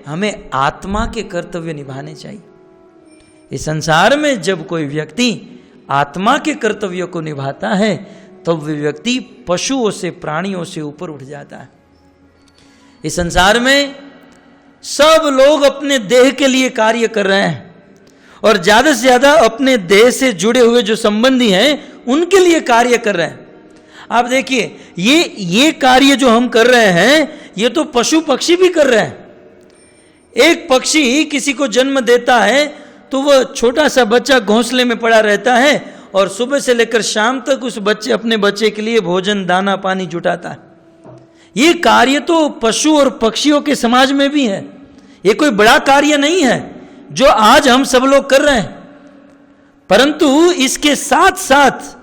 हमें आत्मा के कर्तव्य निभाने चाहिए। इस संसार में जब कोई व्यक्ति आत्मा के कर्तव्यों को निभाता है तो वह व्यक्ति पशुओं से, प्राणियों से ऊपर उठ जाता है। इस संसार में सब लोग अपने देह के लिए कार्य कर रहे हैं और ज्यादा से ज्यादा अपने देह से जुड़े हुए जो संबंधी हैं उनके लिए कार्य कर रहे हैं। आप देखिए, ये कार्य जो हम कर रहे हैं ये तो पशु पक्षी भी कर रहे हैं। एक पक्षी किसी को जन्म देता है तो वह छोटा सा बच्चा घोंसले में पड़ा रहता है और सुबह से लेकर शाम तक उस बच्चे अपने बच्चे के लिए भोजन, दाना, पानी जुटाता है। ये कार्य तो पशु और पक्षियों के समाज में भी है। ये कोई बड़ा कार्य नहीं है जो आज हम सब लोग कर रहे हैं, परंतु इसके साथ साथ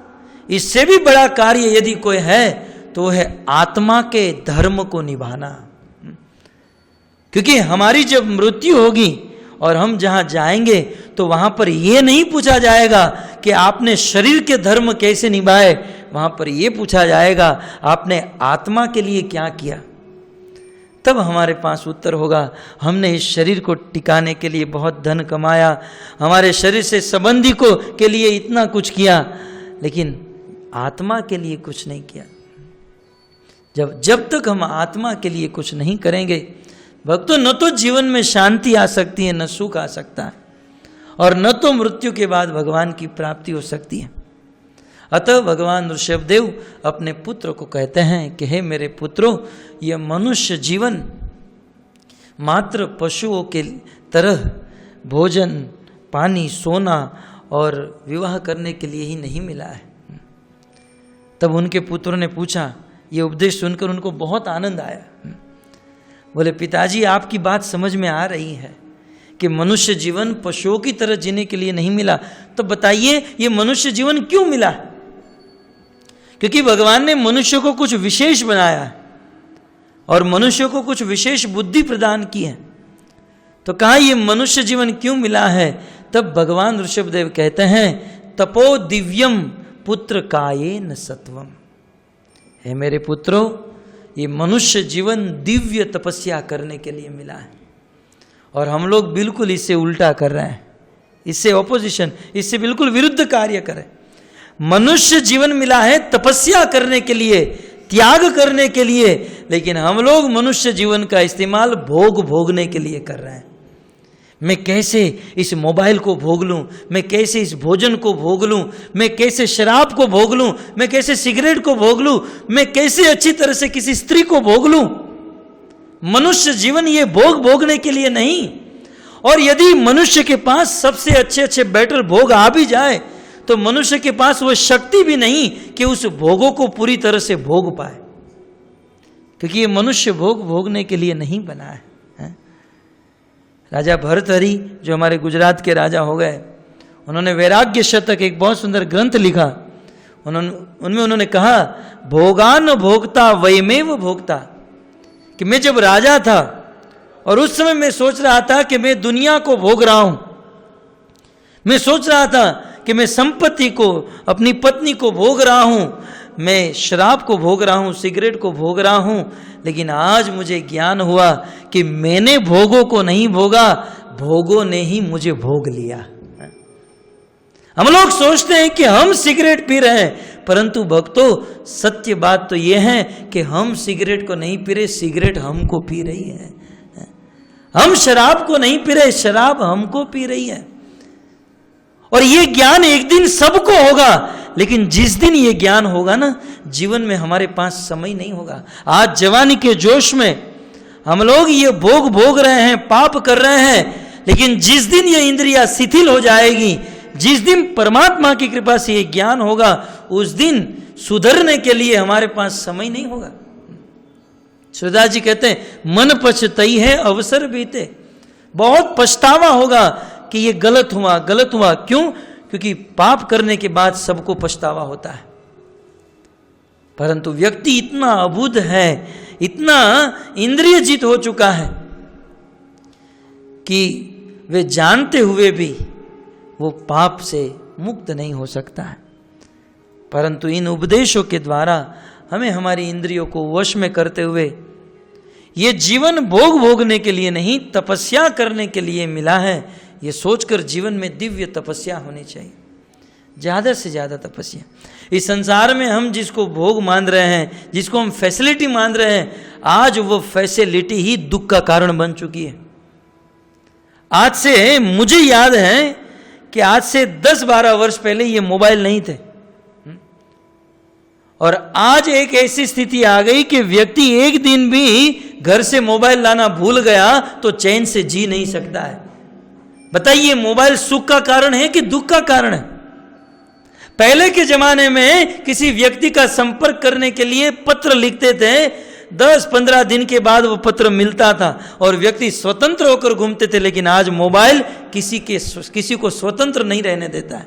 इससे भी बड़ा कार्य यदि कोई है तो है आत्मा के धर्म को निभाना। क्योंकि हमारी जब मृत्यु होगी और हम जहां जाएंगे तो वहां पर यह नहीं पूछा जाएगा कि आपने शरीर के धर्म कैसे निभाए, वहां पर यह पूछा जाएगा आपने आत्मा के लिए क्या किया। तब हमारे पास उत्तर होगा, हमने इस शरीर को टिकाने के लिए बहुत धन कमाया, हमारे शरीर से संबंधी को के लिए इतना कुछ किया, लेकिन आत्मा के लिए कुछ नहीं किया। जब तक हम आत्मा के लिए कुछ नहीं करेंगे भक्तों, न तो जीवन में शांति आ सकती है, न सुख आ सकता है, और न तो मृत्यु के बाद भगवान की प्राप्ति हो सकती है। अतः भगवान ऋषभदेव अपने पुत्र को कहते हैं कि हे मेरे पुत्रों, यह मनुष्य जीवन मात्र पशुओं के तरह भोजन, पानी, सोना और विवाह करने के लिए ही नहीं मिला है। तब उनके पुत्रों ने पूछा, ये उपदेश सुनकर उनको बहुत आनंद आया। बोले, पिताजी आपकी बात समझ में आ रही है कि मनुष्य जीवन पशुओं की तरह जीने के लिए नहीं मिला, तो बताइए ये मनुष्य जीवन क्यों मिला? क्योंकि भगवान ने मनुष्य को कुछ विशेष बनाया है और मनुष्य को कुछ विशेष बुद्धि प्रदान की है। तो कहा ये मनुष्य जीवन क्यों मिला है? तब भगवान ऋषभदेव कहते हैं, तपो दिव्यम पुत्र कायेन सत्वम। हे मेरे पुत्रों, ये मनुष्य जीवन दिव्य तपस्या करने के लिए मिला है और हम लोग बिल्कुल इससे उल्टा कर रहे हैं, इससे ऑपोजिशन, इससे बिल्कुल विरुद्ध कार्य करें। मनुष्य जीवन मिला है तपस्या करने के लिए, त्याग करने के लिए, लेकिन हम लोग मनुष्य जीवन का इस्तेमाल भोगने के लिए कर रहे हैं। मैं कैसे इस मोबाइल को भोग लूं, मैं कैसे इस भोजन को भोग लूं, मैं कैसे शराब को भोग लूं, मैं कैसे सिगरेट को भोग लूं, मैं कैसे अच्छी तरह से किसी स्त्री को भोग लूं। मनुष्य जीवन ये भोगने के लिए नहीं। और यदि मनुष्य के पास सबसे अच्छे अच्छे बेटर भोग आ भी जाए तो मनुष्य के पास वो शक्ति भी नहीं कि उस भोगों को पूरी तरह से भोग पाए, क्योंकि ये मनुष्य भोगने के लिए नहीं बना है। राजा भर्तहरि जो हमारे गुजरात के राजा हो गए, उन्होंने वैराग्य शतक एक बहुत सुंदर ग्रंथ लिखा। उनमें उन्होंने कहा, भोगान भोगता वयमेव भोगता, कि मैं जब राजा था और उस समय मैं सोच रहा था कि मैं दुनिया को भोग रहा हूं, मैं सोच रहा था कि मैं संपत्ति को, अपनी पत्नी को भोग रहा हूं, मैं शराब को भोग रहा हूं, सिगरेट को भोग रहा हूं, लेकिन आज मुझे ज्ञान हुआ कि मैंने भोगों को नहीं भोगा, भोगों ने ही मुझे भोग लिया। हम लोग सोचते हैं कि हम सिगरेट पी रहे हैं, परंतु भक्तों सत्य बात तो यह है कि हम सिगरेट को नहीं पी रहे, सिगरेट हमको पी रही है। हम शराब को नहीं पी रहे, शराब हमको पी रही है। और ये ज्ञान एक दिन सबको होगा, लेकिन जिस दिन ये ज्ञान होगा ना, जीवन में हमारे पास समय नहीं होगा। आज जवानी के जोश में हम लोग ये भोग रहे हैं, पाप कर रहे हैं, लेकिन जिस दिन ये इंद्रियां शिथिल हो जाएगी, जिस दिन परमात्मा की कृपा से ये ज्ञान होगा, उस दिन सुधरने के लिए हमारे पास समय नहीं होगा। सूरदास जी कहते हैं, मन पछतई है अवसर बीते। बहुत पछतावा होगा कि ये गलत हुआ। क्यों? क्योंकि पाप करने के बाद सबको पछतावा होता है, परंतु व्यक्ति इतना अबुध है, इतना इंद्रिय जीत हो चुका है कि वे जानते हुए भी वो पाप से मुक्त नहीं हो सकता है। परंतु इन उपदेशों के द्वारा हमें हमारी इंद्रियों को वश में करते हुए ये जीवन भोग भोगने के लिए नहीं, तपस्या करने के लिए मिला है, ये सोचकर जीवन में दिव्य तपस्या होनी चाहिए, ज़्यादा से ज़्यादा तपस्या। इस संसार में हम जिसको भोग मान रहे हैं, जिसको हम फैसिलिटी मान रहे हैं, आज वो फैसिलिटी ही दुख का कारण बन चुकी है। आज से मुझे याद है कि आज से 10-12 वर्ष पहले ये मोबाइल नहीं थे, और आज एक ऐसी स्थिति आ गई कि व्यक्ति एक दिन भी घर से मोबाइल लाना भूल गया तो चैन से जी नहीं सकता है। बताइए, मोबाइल सुख का कारण है कि दुख का कारण है? पहले के जमाने में किसी व्यक्ति का संपर्क करने के लिए पत्र लिखते थे, 10-15 दिन के बाद वो पत्र मिलता था और व्यक्ति स्वतंत्र होकर घूमते थे। लेकिन आज मोबाइल किसी को स्वतंत्र नहीं रहने देता है,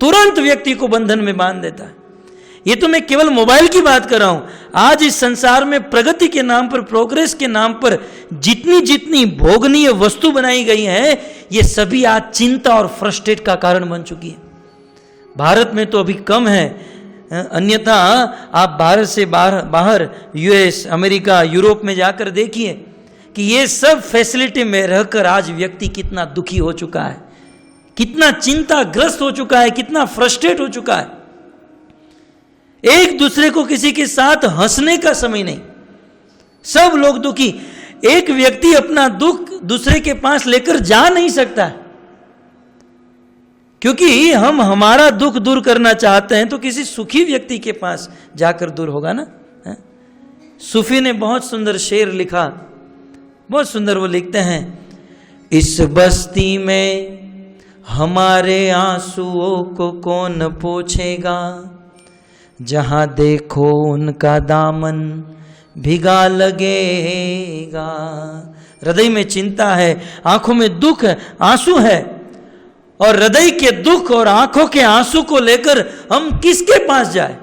तुरंत व्यक्ति को बंधन में बांध देता है। ये तो मैं केवल मोबाइल की बात कर रहा हूं। आज इस संसार में प्रगति के नाम पर, प्रोग्रेस के नाम पर जितनी जितनी भोगनीय वस्तु बनाई गई है, ये सभी आज चिंता और फ्रस्ट्रेट का कारण बन चुकी है। भारत में तो अभी कम है, अन्यथा आप भारत से बाहर यूएस, अमेरिका, यूरोप में जाकर देखिए कि ये सब फैसिलिटी में रहकर आज व्यक्ति कितना दुखी हो चुका है, कितना चिंताग्रस्त हो चुका है, कितना फ्रस्ट्रेट हो चुका है। एक दूसरे को किसी के साथ हंसने का समय नहीं, सब लोग दुखी। एक व्यक्ति अपना दुख दूसरे के पास लेकर जा नहीं सकता, क्योंकि हम हमारा दुख दूर करना चाहते हैं तो किसी सुखी व्यक्ति के पास जाकर दूर होगा ना। सूफी ने बहुत सुंदर शेर लिखा, बहुत सुंदर। वो लिखते हैं, इस बस्ती में हमारे आंसुओं को कौन पोंछेगा, जहां देखो उनका दामन भिगा लगेगा। हृदय में चिंता है, आंखों में दुख है, आंसू है, और हृदय के दुख और आंखों के आंसू को लेकर हम किसके पास जाए?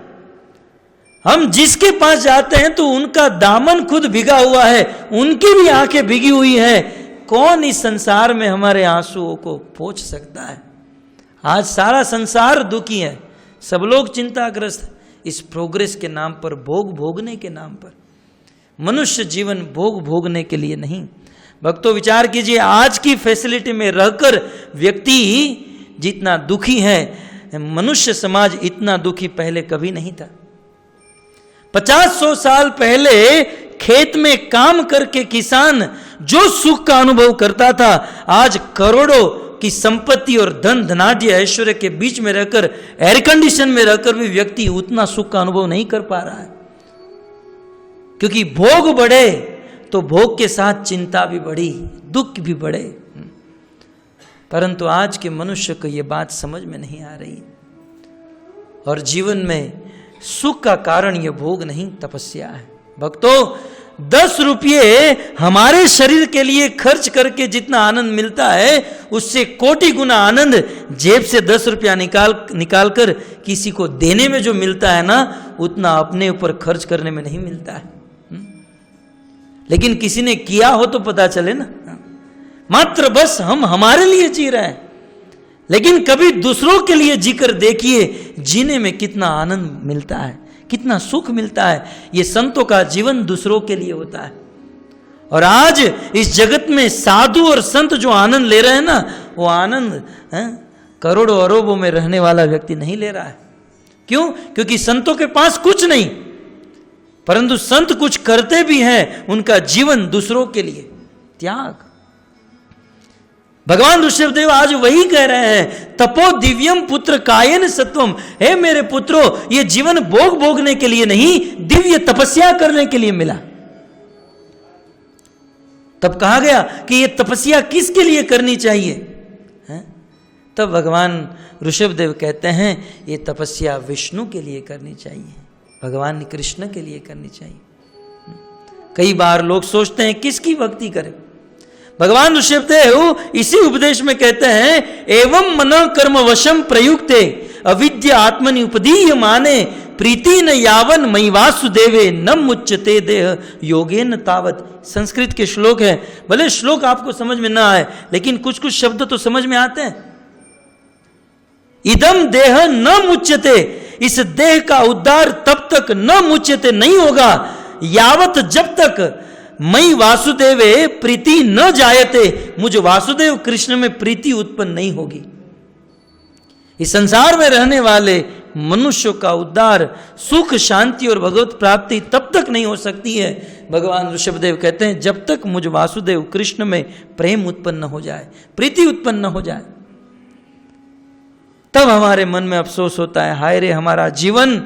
हम जिसके पास जाते हैं तो उनका दामन खुद भीगा हुआ है, उनकी भी आंखें भीगी हुई है। कौन इस संसार में हमारे आंसुओं को पोंछ सकता है? आज सारा संसार दुखी है, सब लोग चिंताग्रस्त है, इस प्रोग्रेस के नाम पर, भोग भोगने के नाम पर। मनुष्य जीवन भोग भोगने के लिए नहीं। भक्तों, विचार कीजिए, आज की फैसिलिटी में रहकर व्यक्ति जितना दुखी है, मनुष्य समाज इतना दुखी पहले कभी नहीं था। 50-100 साल पहले खेत में काम करके किसान जो सुख का अनुभव करता था, आज करोड़ों की संपत्ति और धन धनाढ्य ऐश्वर्य के बीच में रहकर, एयर कंडीशन में रहकर भी व्यक्ति उतना सुख का अनुभव नहीं कर पा रहा है। क्योंकि भोग बढ़े तो भोग के साथ चिंता भी बढ़ी, दुख भी बढ़े। परंतु आज के मनुष्य को यह बात समझ में नहीं आ रही, और जीवन में सुख का कारण यह भोग नहीं, तपस्या है। भक्तों, 10 रुपये हमारे शरीर के लिए खर्च करके जितना आनंद मिलता है, उससे कोटि गुना आनंद जेब से 10 रुपया निकाल कर किसी को देने में जो मिलता है ना, उतना अपने ऊपर खर्च करने में नहीं मिलता है। लेकिन किसी ने किया हो तो पता चले ना। मात्र बस हम हमारे लिए जी रहे हैं, लेकिन कभी दूसरों के लिए जीकर देखिए, जीने में कितना आनंद मिलता है, कितना सुख मिलता है। ये संतों का जीवन दूसरों के लिए होता है। और आज इस जगत में साधु और संत जो आनंद ले रहे हैं ना, वो आनंद करोड़ों अरबों में रहने वाला व्यक्ति नहीं ले रहा है। क्यों? क्योंकि संतों के पास कुछ नहीं, परंतु संत कुछ करते भी हैं, उनका जीवन दूसरों के लिए, त्याग। भगवान ऋषभदेव आज वही कह रहे हैं, तपो दिव्यम पुत्र कायेन सत्वम। हे मेरे पुत्रों, ये जीवन भोग भोगने के लिए नहीं, दिव्य तपस्या करने के लिए मिला। तब कहा गया कि ये तपस्या किसके लिए करनी चाहिए? तब भगवान ऋषभदेव कहते हैं, ये तपस्या विष्णु के लिए करनी चाहिए, भगवान कृष्ण के लिए करनी चाहिए। कई बार लोग सोचते हैं किसकी भक्ति करें। भगवान ऋषभदेव इसी उपदेश में कहते हैं, एवं मन कर्म वशम प्रयुक्ते अविद्या आत्मनि उपदीय माने प्रीति न यावन मयि वासुदेवे न मुच्यते देह योगेन तावत। संस्कृत के श्लोक है, भले श्लोक आपको समझ में ना आए, लेकिन कुछ कुछ शब्द तो समझ में आते हैं। इदम देह न मुच्यते, इस देह का उद्धार तब तक न मुच्यते नहीं होगा, यावत जब तक मई वासुदेवे प्रीति न जायते, मुझ वासुदेव कृष्ण में प्रीति उत्पन्न नहीं होगी। इस संसार में रहने वाले मनुष्यों का उद्धार, सुख, शांति और भगवत प्राप्ति तब तक नहीं हो सकती है, भगवान ऋषभदेव कहते हैं, जब तक मुझ वासुदेव कृष्ण में प्रेम उत्पन्न हो जाए, प्रीति उत्पन्न हो जाए। तब हमारे मन में अफसोस होता है, हाय रे हमारा जीवन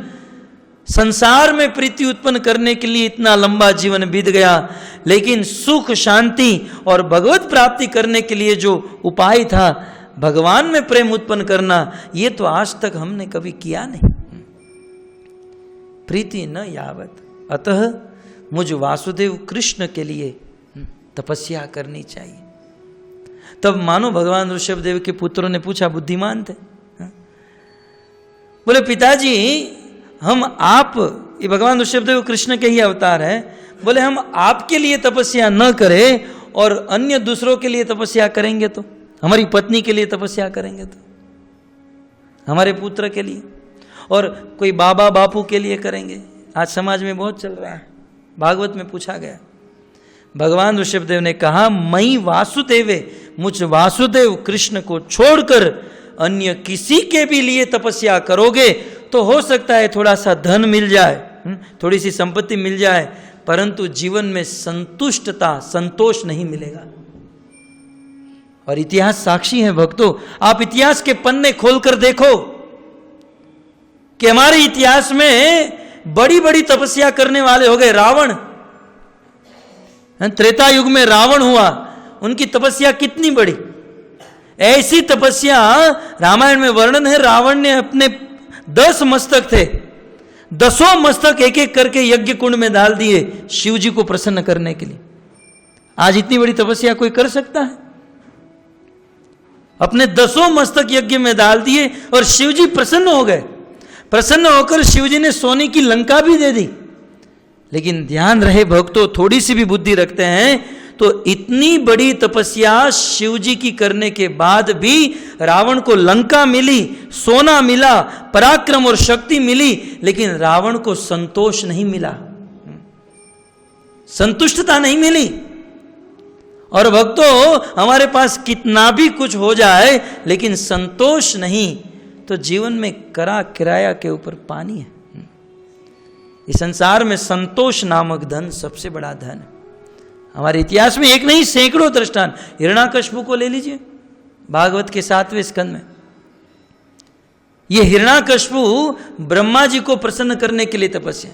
संसार में प्रीति उत्पन्न करने के लिए इतना लंबा जीवन बीत गया, लेकिन सुख, शांति और भगवत प्राप्ति करने के लिए जो उपाय था भगवान में प्रेम उत्पन्न करना, ये तो आज तक हमने कभी किया नहीं। प्रीति न यावत, अतः मुझ वासुदेव कृष्ण के लिए तपस्या करनी चाहिए। तब मानो भगवान ऋषभदेव के पुत्रों ने पूछा, बुद्धिमान थे, बोले पिताजी हम आप, ये भगवान ऋषभदेव कृष्ण के ही अवतार है, बोले हम आपके लिए तपस्या न करें और अन्य दूसरों के लिए तपस्या करेंगे तो, हमारी पत्नी के लिए तपस्या करेंगे तो, हमारे पुत्र के लिए, और कोई बाबा बापू के लिए करेंगे। आज समाज में बहुत चल रहा है, भागवत में पूछा गया, भगवान ऋषभदेव ने कहा, मई वासुदेवे, मुझ वासुदेव कृष्ण को छोड़कर अन्य किसी के भी लिए तपस्या करोगे तो हो सकता है थोड़ा सा धन मिल जाए, थोड़ी सी संपत्ति मिल जाए, परंतु जीवन में संतुष्टता, संतोष नहीं मिलेगा। और इतिहास साक्षी है भक्तों, आप इतिहास के पन्ने खोलकर देखो कि हमारे इतिहास में बड़ी बड़ी तपस्या करने वाले हो गए। रावण, त्रेता युग में रावण हुआ, उनकी तपस्या कितनी बड़ी, ऐसी तपस्या रामायण में वर्णन है। रावण ने अपने 10 मस्तक थे, 10 मस्तक एक एक करके यज्ञ कुंड में डाल दिए शिव जी को प्रसन्न करने के लिए। आज इतनी बड़ी तपस्या कोई कर सकता है? अपने 10 मस्तक यज्ञ में डाल दिए और शिव जी प्रसन्न हो गए। प्रसन्न होकर शिव जी ने सोने की लंका भी दे दी। लेकिन ध्यान रहे भक्तों, थोड़ी सी भी बुद्धि रखते हैं तो इतनी बड़ी तपस्या शिव जी की करने के बाद भी रावण को लंका मिली, सोना मिला, पराक्रम और शक्ति मिली, लेकिन रावण को संतोष नहीं मिला, संतुष्टता नहीं मिली। और भक्तों, हमारे पास कितना भी कुछ हो जाए लेकिन संतोष नहीं तो जीवन में करा किराया के ऊपर पानी है। इस संसार में संतोष नामक धन सबसे बड़ा धन है। हमारे इतिहास में एक नहीं सैकड़ों दृष्टांत, हिरण्याकश्यप को ले लीजिए, भागवत के 7वें स्कंद में। ये हिरण्याकश्यप ब्रह्मा जी को प्रसन्न करने के लिए तपस्या।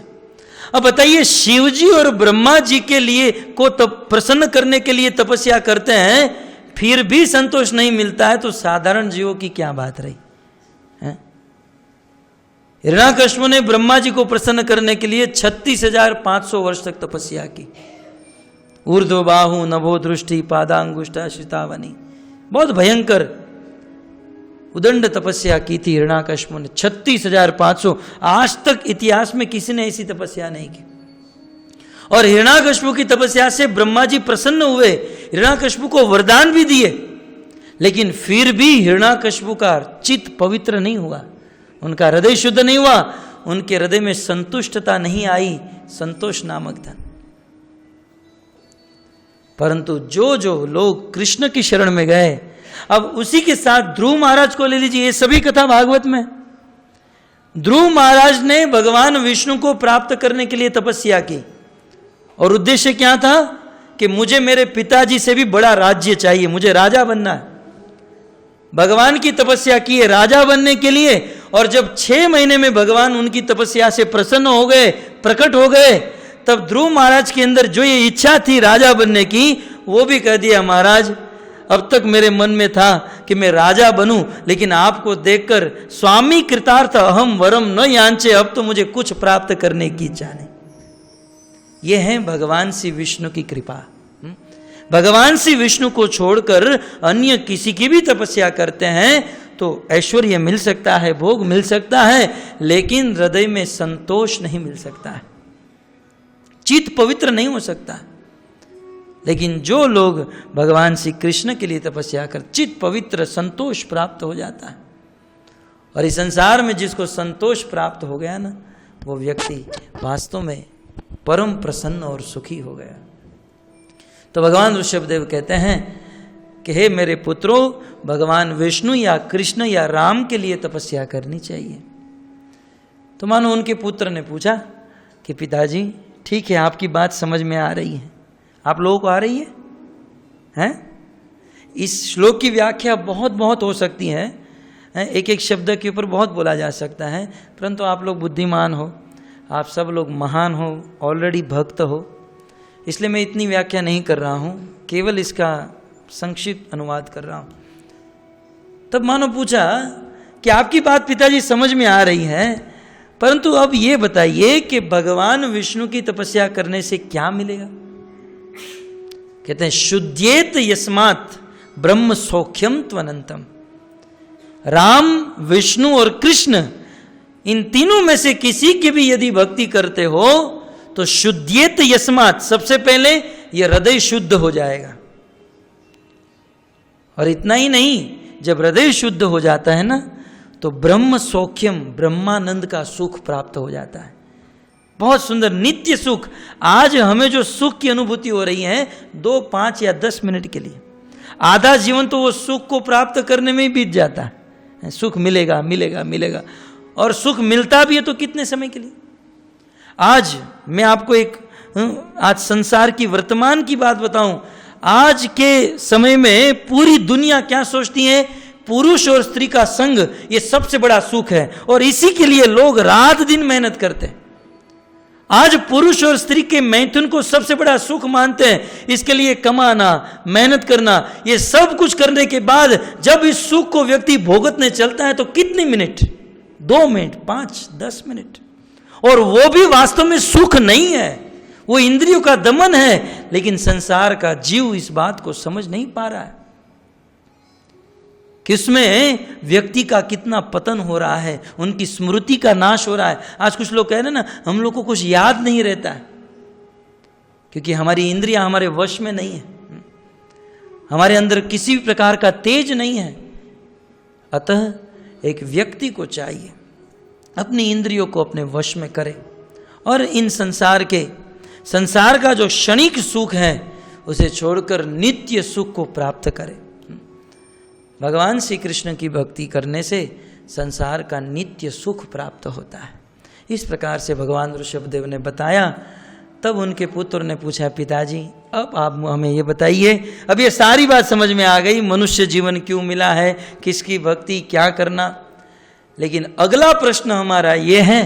अब बताइए, शिव जी और ब्रह्मा जी के लिए को प्रसन्न करने के लिए तपस्या करते हैं, फिर भी संतोष नहीं मिलता है, तो साधारण जीवों की क्या बात रही है? हिरण्याकश्यप ने ब्रह्मा जी को प्रसन्न करने के लिए 36,500 वर्ष तक तपस्या की। ऊर्ध्व बाहु नभो दृष्टि पादांगुष्ठा श्रितावनी, बहुत भयंकर उदंड तपस्या की थी हिरण्याकश्यप ने। 36,500, आज तक इतिहास में किसी ने ऐसी तपस्या नहीं की। और हिरण्याकश्यप की तपस्या से ब्रह्मा जी प्रसन्न हुए, हिरण्याकश्यप को वरदान भी दिए, लेकिन फिर भी हिरण्याकश्यप का चित्त पवित्र नहीं हुआ, उनका हृदय शुद्ध नहीं हुआ, उनके हृदय में संतुष्टता नहीं आई, संतोष नामक धन। परंतु जो जो लोग कृष्ण की शरण में गए, अब उसी के साथ ध्रुव महाराज को ले लीजिए, ये सभी कथा भागवत में। ध्रुव महाराज ने भगवान विष्णु को प्राप्त करने के लिए तपस्या की, और उद्देश्य क्या था कि मुझे मेरे पिताजी से भी बड़ा राज्य चाहिए, मुझे राजा बनना है। भगवान की तपस्या की है राजा बनने के लिए, और जब 6 महीने में भगवान उनकी तपस्या से प्रसन्न हो गए, प्रकट हो गए, तब ध्रुव महाराज के अंदर जो ये इच्छा थी राजा बनने की, वो भी कह दिया, महाराज अब तक मेरे मन में था कि मैं राजा बनूं, लेकिन आपको देखकर स्वामी कृतार्थ अहम वरम न याचे, अब तो मुझे कुछ प्राप्त करने की इच्छा नहीं। ये है भगवान श्री विष्णु की कृपा। भगवान श्री विष्णु को छोड़कर अन्य किसी की भी तपस्या करते हैं तो ऐश्वर्य मिल सकता है, भोग मिल सकता है, लेकिन हृदय में संतोष नहीं मिल सकता है, चित्त पवित्र नहीं हो सकता। लेकिन जो लोग भगवान श्री कृष्ण के लिए तपस्या कर, चित्त पवित्र, संतोष प्राप्त हो जाता है। और इस संसार में जिसको संतोष प्राप्त हो गया ना, वो व्यक्ति वास्तव में परम प्रसन्न और सुखी हो गया। तो भगवान ऋषभदेव कहते हैं कि हे मेरे पुत्रों, भगवान विष्णु या कृष्ण या राम के लिए तपस्या करनी चाहिए। तो मानो उनके पुत्र ने पूछा कि पिताजी ठीक है, आपकी बात समझ में आ रही है, आप लोगों को आ रही है? हैं? इस श्लोक की व्याख्या बहुत बहुत हो सकती है, एक एक शब्द के ऊपर बहुत बोला जा सकता है, परंतु आप लोग बुद्धिमान हो, आप सब लोग महान हो, ऑलरेडी भक्त हो, इसलिए मैं इतनी व्याख्या नहीं कर रहा हूँ, केवल इसका संक्षिप्त अनुवाद कर रहा हूँ। तब मानो पूछा कि आपकी बात पिताजी समझ में आ रही है, परंतु अब ये बताइए कि भगवान विष्णु की तपस्या करने से क्या मिलेगा? कहते हैं शुद्धेत यस्मात् ब्रह्म सौख्यम त्वनंतम। राम, विष्णु और कृष्ण, इन तीनों में से किसी की भी यदि भक्ति करते हो तो शुद्धेत यस्मात्, सबसे पहले यह हृदय शुद्ध हो जाएगा। और इतना ही नहीं, जब हृदय शुद्ध हो जाता है ना, तो ब्रह्म सौख्यम, ब्रह्मानंद का सुख प्राप्त हो जाता है। बहुत सुंदर नित्य सुख। आज हमें जो सुख की अनुभूति हो रही है 2, 5 या 10 मिनट के लिए, आधा जीवन तो वो सुख को प्राप्त करने में ही बीत जाता है। सुख मिलेगा मिलेगा मिलेगा, और सुख मिलता भी है तो कितने समय के लिए। आज मैं आपको एक आज संसार की वर्तमान की बात बताऊं। आज के समय में पूरी दुनिया क्या सोचती है? पुरुष और स्त्री का संग ये सबसे बड़ा सुख है, और इसी के लिए लोग रात दिन मेहनत करते हैं। आज पुरुष और स्त्री के मैथुन को सबसे बड़ा सुख मानते हैं। इसके लिए कमाना, मेहनत करना, ये सब कुछ करने के बाद जब इस सुख को व्यक्ति भोगतने चलता है तो कितने मिनट, 2 मिनट, 5, 10 मिनट, और वो भी वास्तव में सुख नहीं है, वो इंद्रियों का दमन है। लेकिन संसार का जीव इस बात को समझ नहीं पा रहा है कि उसमें व्यक्ति का कितना पतन हो रहा है, उनकी स्मृति का नाश हो रहा है। आज कुछ लोग कह रहे हैं ना, हम लोग को कुछ याद नहीं रहता है, क्योंकि हमारी इंद्रियां हमारे वश में नहीं है, हमारे अंदर किसी भी प्रकार का तेज नहीं है। अतः एक व्यक्ति को चाहिए अपनी इंद्रियों को अपने वश में करे, और इन संसार का जो क्षणिक सुख है उसे छोड़कर नित्य सुख को प्राप्त करे। भगवान श्री कृष्ण की भक्ति करने से संसार का नित्य सुख प्राप्त होता है। इस प्रकार से भगवान ऋषभदेव ने बताया। तब उनके पुत्र ने पूछा, पिताजी अब आप हमें ये बताइए, अब ये सारी बात समझ में आ गई, मनुष्य जीवन क्यों मिला है, किसकी भक्ति क्या करना, लेकिन अगला प्रश्न हमारा ये है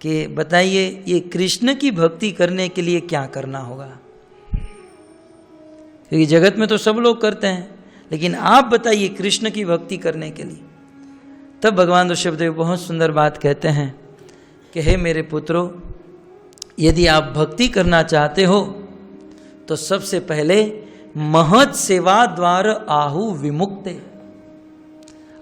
कि बताइए ये कृष्ण की भक्ति करने के लिए क्या करना होगा? क्योंकि जगत में तो सब लोग करते हैं, लेकिन आप बताइए कृष्ण की भक्ति करने के लिए। तब भगवान ऋषभदेव बहुत सुंदर बात कहते हैं कि हे मेरे पुत्रों, यदि आप भक्ति करना चाहते हो तो सबसे पहले महत् सेवा द्वार आहु विमुक्ते।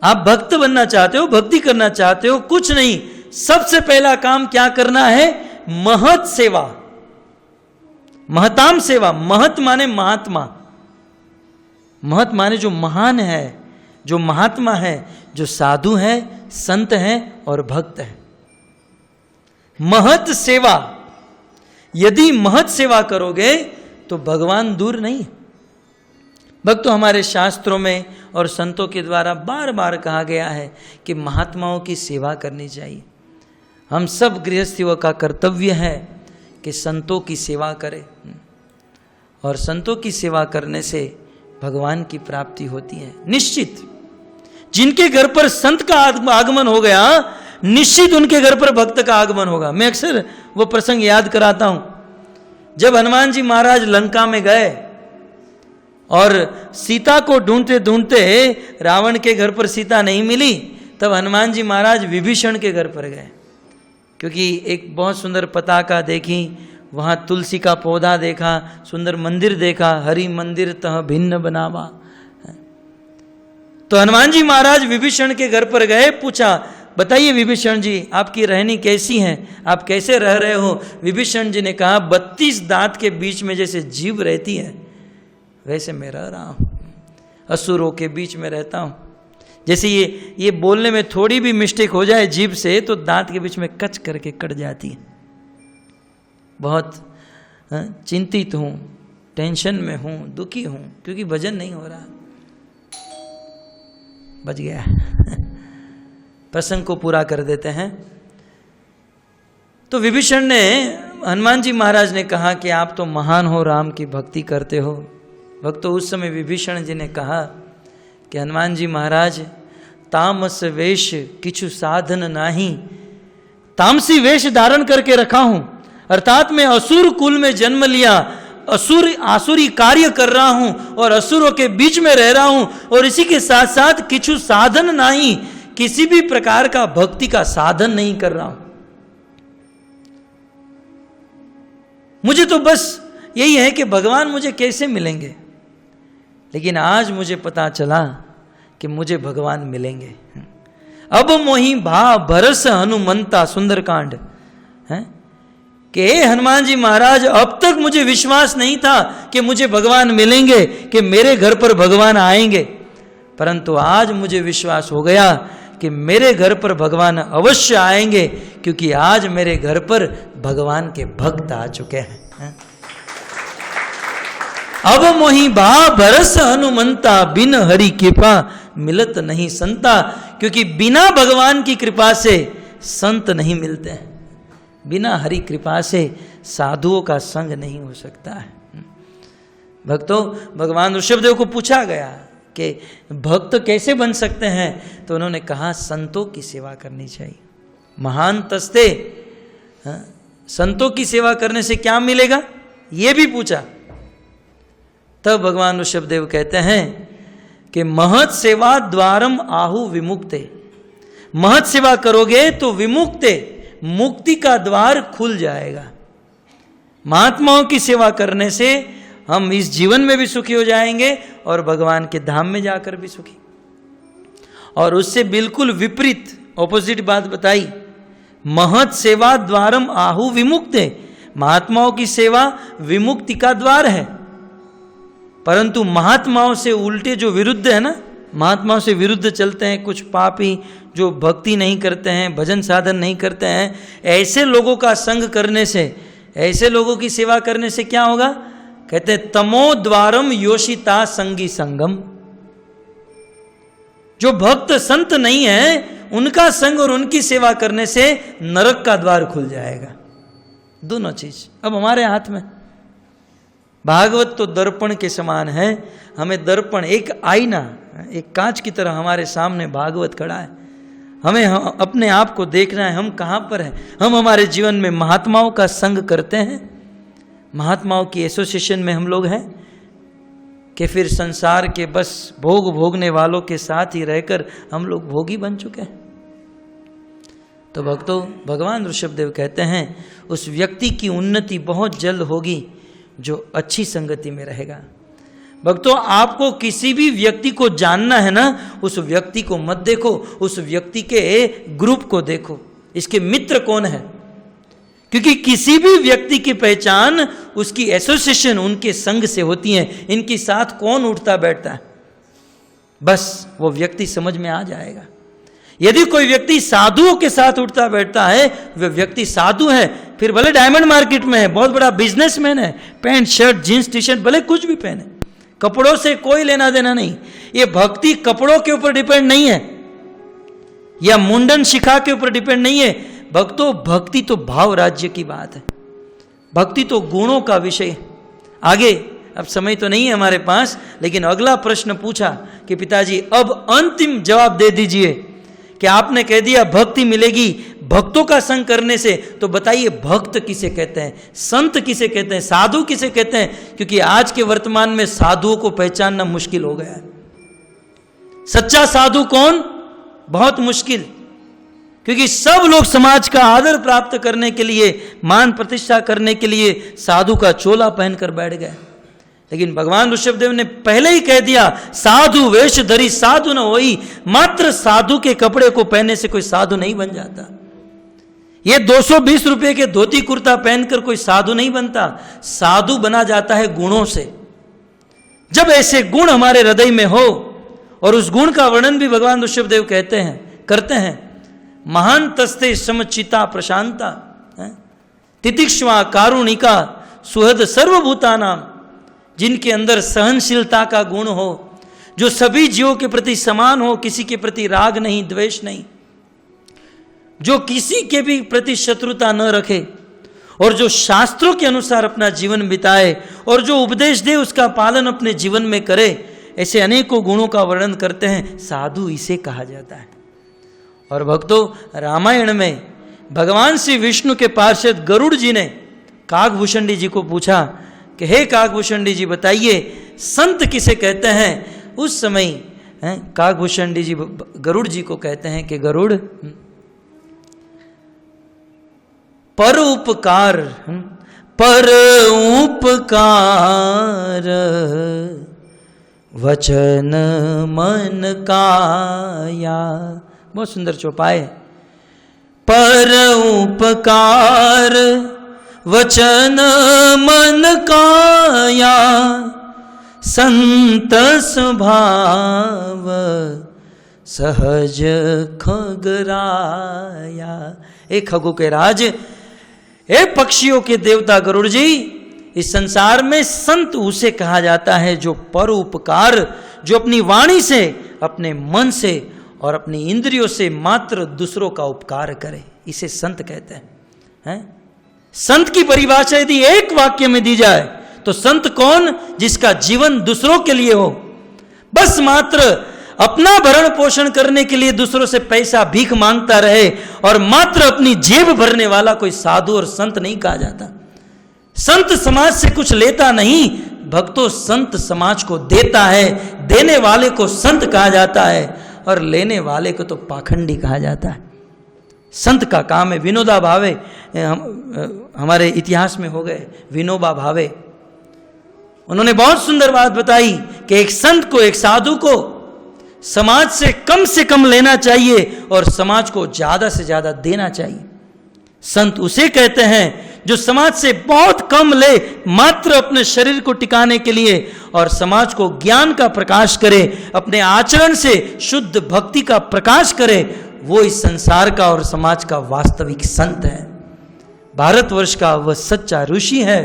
आप भक्त बनना चाहते हो, भक्ति करना चाहते हो, कुछ नहीं, सबसे पहला काम क्या करना है? महत् सेवा, महताम सेवा। महत् माने महात्मा, महत् माने जो महान है, जो महात्मा है, जो साधु है, संत है और भक्त है। महत् सेवा, यदि महत् सेवा करोगे तो भगवान दूर नहीं। भक्तों, हमारे शास्त्रों में और संतों के द्वारा बार बार कहा गया है कि महात्माओं की सेवा करनी चाहिए। हम सब गृहस्थियों का कर्तव्य है कि संतों की सेवा करें, और संतों की सेवा करने से भगवान की प्राप्ति होती है निश्चित। जिनके घर पर संत का आगमन हो गया, निश्चित उनके घर पर भक्त का आगमन होगा। मैं अक्सर वो प्रसंग याद कराता हूं, जब हनुमान जी महाराज लंका में गए और सीता को ढूंढते ढूंढते रावण के घर पर सीता नहीं मिली, तब हनुमान जी महाराज विभीषण के घर पर गए, क्योंकि एक बहुत सुंदर पताका देखी, वहाँ तुलसी का पौधा देखा, सुंदर मंदिर देखा, हरि मंदिर तह भिन्न बनावा। तो हनुमान जी महाराज विभीषण के घर पर गए, पूछा, बताइए विभीषण जी आपकी रहनी कैसी है, आप कैसे रह रहे हो? विभीषण जी ने कहा, 32 दांत के बीच में जैसे जीव रहती है वैसे मैं रह रहा हूँ, असुरों के बीच में रहता हूँ। जैसे ये बोलने में थोड़ी भी मिस्टेक हो जाए जीभ से तो दांत के बीच में कच करके कट जाती है। बहुत चिंतित हूँ, टेंशन में हूं, दुखी हूं, क्योंकि भजन नहीं हो रहा। बच गया। प्रसंग को पूरा कर देते हैं। तो विभीषण ने, हनुमान जी महाराज ने कहा कि आप तो महान हो, राम की भक्ति करते हो। भक्तों, उस समय विभीषण जी ने कहा कि हनुमान जी महाराज, तामस वेश किछु साधन नाही, तामसी वेश धारण करके रखा हूं, अर्थात मैं असुर कुल में जन्म लिया, आसुरी कार्य कर रहा हूं और असुरों के बीच में रह रहा हूं, और इसी के साथ साथ किछु साधन नहीं, किसी भी प्रकार का भक्ति का साधन नहीं कर रहा हूं। मुझे तो बस यही है कि भगवान मुझे कैसे मिलेंगे, लेकिन आज मुझे पता चला कि मुझे भगवान मिलेंगे। अब मोहि भा भरस हनुमंता, सुंदरकांड है कि हे हनुमान जी महाराज, अब तक मुझे विश्वास नहीं था कि मुझे भगवान मिलेंगे, कि मेरे घर पर भगवान आएंगे, परंतु आज मुझे विश्वास हो गया कि मेरे घर पर भगवान अवश्य आएंगे, क्योंकि आज मेरे घर पर भगवान के भक्त आ चुके हैं। अब मोहि भा भरस हनुमंता, बिन हरि कृपा मिलत नहीं संता, क्योंकि बिना भगवान की कृपा से संत नहीं मिलते हैं, बिना हरि कृपा से साधुओं का संग नहीं हो सकता है। भक्तों, भगवान ऋषभदेव को पूछा गया कि भक्त कैसे बन सकते हैं, तो उन्होंने कहा संतों की सेवा करनी चाहिए। महान तस्ते, संतों की सेवा करने से क्या मिलेगा, ये भी पूछा। तब भगवान ऋषभदेव कहते हैं कि महत सेवा द्वारम आहु विमुक्ते, महत सेवा करोगे तो विमुक्ते, मुक्ति का द्वार खुल जाएगा। महात्माओं की सेवा करने से हम इस जीवन में भी सुखी हो जाएंगे और भगवान के धाम में जाकर भी सुखी। और उससे बिल्कुल विपरीत, ऑपोजिट बात बताई, महत सेवा द्वारम आहु विमुक्ते, महात्माओं की सेवा विमुक्ति का द्वार है। परंतु महात्माओं से उल्टे जो विरुद्ध है ना, महात्माओं से विरुद्ध चलते हैं कुछ पापी जो भक्ति नहीं करते हैं, भजन साधन नहीं करते हैं, ऐसे लोगों का संग करने से, ऐसे लोगों की सेवा करने से क्या होगा, कहते हैं तमो द्वारम योषिता संगी संगम। जो भक्त संत नहीं है, उनका संग और उनकी सेवा करने से नरक का द्वार खुल जाएगा। दोनों चीज अब हमारे हाथ में। भागवत तो दर्पण के समान है, हमें दर्पण, एक आईना, एक कांच की तरह हमारे सामने भागवत खड़ा है। हमें अपने आप को देखना है, हम कहाँ पर हैं। हम हमारे जीवन में महात्माओं का संग करते हैं, महात्माओं की एसोसिएशन में हम लोग हैं, कि फिर संसार के बस भोग भोगने वालों के साथ ही रहकर हम लोग भोगी बन चुके हैं। तो भक्तों, भगवान ऋषभदेव कहते हैं उस व्यक्ति की उन्नति बहुत जल्द होगी जो अच्छी संगति में रहेगा। भक्तों, आपको किसी भी व्यक्ति को जानना है ना, उस व्यक्ति को मत देखो, उस व्यक्ति के ग्रुप को देखो, इसके मित्र कौन है। क्योंकि किसी भी व्यक्ति की पहचान उसकी एसोसिएशन, उनके संग से होती है। इनके साथ कौन उठता बैठता है, बस वो व्यक्ति समझ में आ जाएगा। यदि कोई व्यक्ति साधुओं के साथ उठता बैठता है, वह व्यक्ति साधु है, फिर भले डायमंड मार्केट में है, बहुत बड़ा बिजनेसमैन है, pant shirt jeans T shirt भले कुछ भी पहने, कपड़ों से कोई लेना देना नहीं। ये भक्ति कपड़ों के ऊपर डिपेंड नहीं है, या मुंडन शिखा के ऊपर डिपेंड नहीं है। भक्तों, भक्ति तो भाव राज्य की बात है, भक्ति तो गुणों का विषय। आगे अब समय तो नहीं है हमारे पास, लेकिन अगला प्रश्न पूछा कि पिताजी अब अंतिम जवाब दे दीजिए कि आपने कह दिया भक्ति मिलेगी भक्तों का संग करने से, तो बताइए भक्त किसे कहते हैं, संत किसे कहते हैं, साधु किसे कहते हैं। क्योंकि आज के वर्तमान में साधुओं को पहचानना मुश्किल हो गया है। सच्चा साधु कौन, बहुत मुश्किल, क्योंकि सब लोग समाज का आदर प्राप्त करने के लिए, मान प्रतिष्ठा करने के लिए साधु का चोला पहनकर बैठ गए। लेकिन भगवान ऋषभदेव ने पहले ही कह दिया, साधु वेश धरी साधु न होई। मात्र साधु के कपड़े को पहनने से कोई साधु नहीं बन जाता। ये 220 रुपए के धोती कुर्ता पहनकर कोई साधु नहीं बनता। साधु बना जाता है गुणों से। जब ऐसे गुण हमारे हृदय में हो, और उस गुण का वर्णन भी भगवान ऋषभदेव करते हैं, महान तस्ते समचिता प्रशांता, तितिक्ष्वा कारुणिका सुहृद सर्वभूतानाम, जिनके अंदर सहनशीलता का गुण हो, जो सभी जीवों के प्रति समान हो, किसी के प्रति राग नहीं, द्वेष नहीं, जो किसी के भी प्रति शत्रुता न रखे, और जो शास्त्रों के अनुसार अपना जीवन बिताए, और जो उपदेश दे उसका पालन अपने जीवन में करे, ऐसे अनेकों गुणों का वर्णन करते हैं। साधु इसे कहा जाता है। और भक्तों, रामायण में भगवान श्री विष्णु के पार्षद गरुड़ जी ने काकभूषणी जी को पूछा कि हे काकभूषणी जी, बताइए संत किसे कहते हैं। उस समय काकभूषणी जी गरुड़ जी को कहते हैं कि गरुड़, पर उपकार वचन मन काया। बहुत सुंदर चौपाई। पर उपकार वचन मन काया, संत स्वभाव सहज खगराया। एक खगों के राज, ए पक्षियों के देवता गरुड़ जी, इस संसार में संत उसे कहा जाता है जो परोपकार, जो अपनी वाणी से, अपने मन से और अपनी इंद्रियों से मात्र दूसरों का उपकार करे, इसे संत कहते हैं। संत की परिभाषा यदि एक वाक्य में दी जाए तो संत कौन? जिसका जीवन दूसरों के लिए हो, बस मात्र अपना भरण पोषण करने के लिए दूसरों से पैसा भीख मांगता रहे और मात्र अपनी जेब भरने वाला कोई साधु और संत नहीं कहा जाता। संत समाज से कुछ लेता नहीं, भक्तों संत समाज को देता है। देने वाले को संत कहा जाता है और लेने वाले को तो पाखंडी कहा जाता है। संत का काम है विनोबा भावे, हमारे इतिहास में हो गए विनोबा भावे। उन्होंने बहुत सुंदर बात बताई कि एक संत को, एक साधु को समाज से कम लेना चाहिए और समाज को ज्यादा से ज्यादा देना चाहिए। संत उसे कहते हैं जो समाज से बहुत कम ले, मात्र अपने शरीर को टिकाने के लिए, और समाज को ज्ञान का प्रकाश करे, अपने आचरण से शुद्ध भक्ति का प्रकाश करे। वो इस संसार का और समाज का वास्तविक संत है। भारतवर्ष का वह सच्चा ऋषि है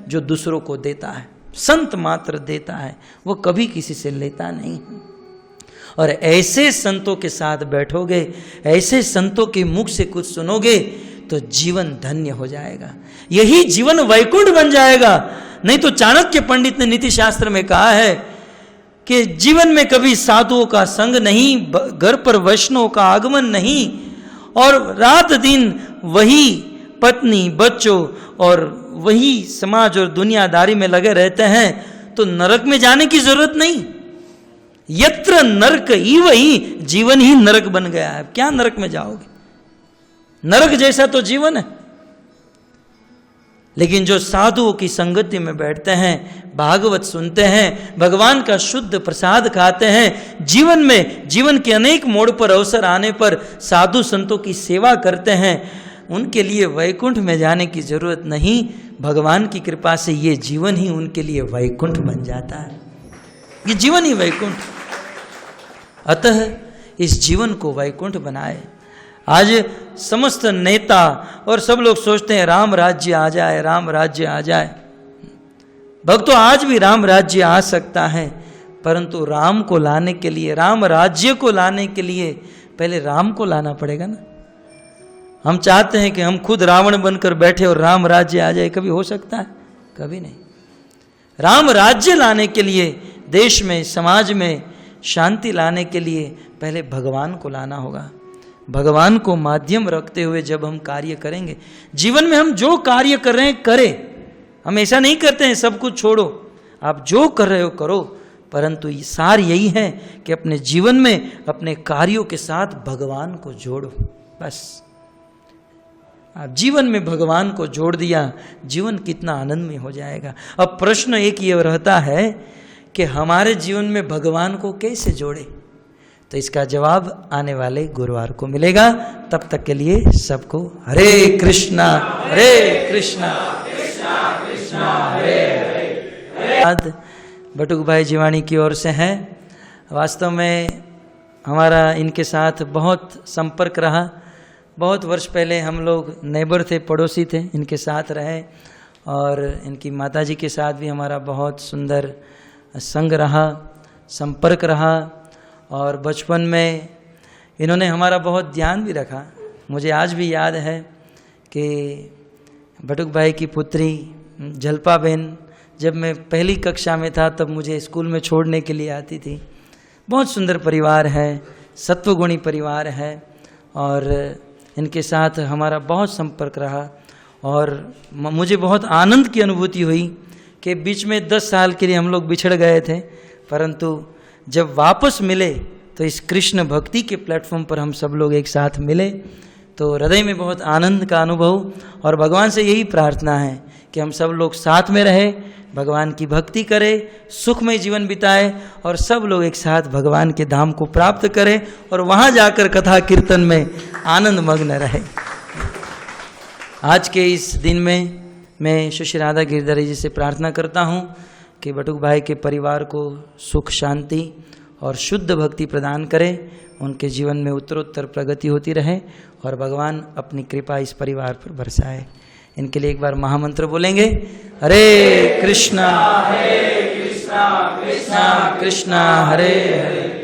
जो दूसरों को देता है। संत मात्र देता है, वो कभी किसी से लेता नहीं। और ऐसे संतों के साथ बैठोगे, ऐसे संतों के मुख से कुछ सुनोगे तो जीवन धन्य हो जाएगा, यही जीवन वैकुंठ बन जाएगा। नहीं तो चाणक्य पंडित ने नीति शास्त्र में कहा है कि जीवन में कभी साधुओं का संग नहीं, घर पर वैष्णव का आगमन नहीं, और रात दिन वही पत्नी, बच्चों और वही समाज और दुनियादारी में लगे रहते हैं, तो नरक में जाने की जरूरत नहीं। यत्र नरक इव ही, जीवन ही नरक बन गया है। क्या नरक में जाओगे? नरक जैसा तो जीवन है। लेकिन जो साधुओं की संगति में बैठते हैं, भागवत सुनते हैं, भगवान का शुद्ध प्रसाद खाते हैं, जीवन में, जीवन के अनेक मोड़ पर अवसर आने पर साधु संतों की सेवा करते हैं, उनके लिए वैकुंठ में जाने की जरूरत नहीं। भगवान की कृपा से ये जीवन ही उनके लिए वैकुंठ बन जाता है। ये जीवन ही वैकुंठ। अतः इस जीवन को वैकुंठ बनाए। आज समस्त नेता और सब लोग सोचते हैं राम राज्य आ जाए, राम राज्य आ जाए। भक्तों, आज भी राम राज्य आ सकता है, परंतु राम को लाने के लिए, राम राज्य को लाने के लिए पहले राम को लाना पड़ेगा ना। हम चाहते हैं कि हम खुद रावण बनकर बैठे और राम राज्य आ जाए, कभी हो सकता है? कभी नहीं। राम राज्य लाने के लिए, देश में, समाज में शांति लाने के लिए पहले भगवान को लाना होगा। भगवान को माध्यम रखते हुए जब हम कार्य करेंगे, जीवन में हम जो कार्य कर रहे हैं करें। हम ऐसा नहीं करते हैं सब कुछ छोड़ो, आप जो कर रहे हो करो, परंतु सार यही है कि अपने जीवन में अपने कार्यों के साथ भगवान को जोड़ो। बस आप जीवन में भगवान को जोड़ दिया, जीवन कितना आनंदमय हो जाएगा। अब प्रश्न एक ये रहता है कि हमारे जीवन में भगवान को कैसे जोड़े, तो इसका जवाब आने वाले गुरुवार को मिलेगा। तब तक के लिए सबको हरे कृष्णा कृष्णा कृष्णा हरे हरे। बटुक भाई जीवाणी की ओर से है। वास्तव में हमारा इनके साथ बहुत संपर्क रहा। बहुत वर्ष पहले हम लोग नेबर थे, पड़ोसी थे, इनके साथ रहे और इनकी माताजी के साथ भी हमारा बहुत सुंदर संग रहा, संपर्क रहा। और बचपन में इन्होंने हमारा बहुत ध्यान भी रखा। मुझे आज भी याद है कि बटुक भाई की पुत्री जलपा बहन, जब मैं पहली कक्षा में था तब मुझे स्कूल में छोड़ने के लिए आती थी। बहुत सुंदर परिवार है, सत्वगुणी परिवार है, और इनके साथ हमारा बहुत संपर्क रहा। और मुझे बहुत आनंद की अनुभूति हुई कि बीच में 10 साल के लिए हम लोग बिछड़ गए थे, परंतु जब वापस मिले तो इस कृष्ण भक्ति के प्लेटफॉर्म पर हम सब लोग एक साथ मिले, तो हृदय में बहुत आनंद का अनुभव। और भगवान से यही प्रार्थना है कि हम सब लोग साथ में रहे, भगवान की भक्ति करें, सुखमय जीवन बिताए, और सब लोग एक साथ भगवान के धाम को प्राप्त करें और वहाँ जाकर कथा कीर्तन में आनंद मग्न रहे। आज के इस दिन में मैं श्री राधा गिरधरी जी से प्रार्थना करता हूँ कि बटुक भाई के परिवार को सुख, शांति और शुद्ध भक्ति प्रदान करें, उनके जीवन में उत्तरोत्तर प्रगति होती रहे और भगवान अपनी कृपा इस परिवार पर बरसाए। इनके लिए एक बार महामंत्र बोलेंगे, हरे कृष्णा कृष्णा कृष्णा हरे हरे,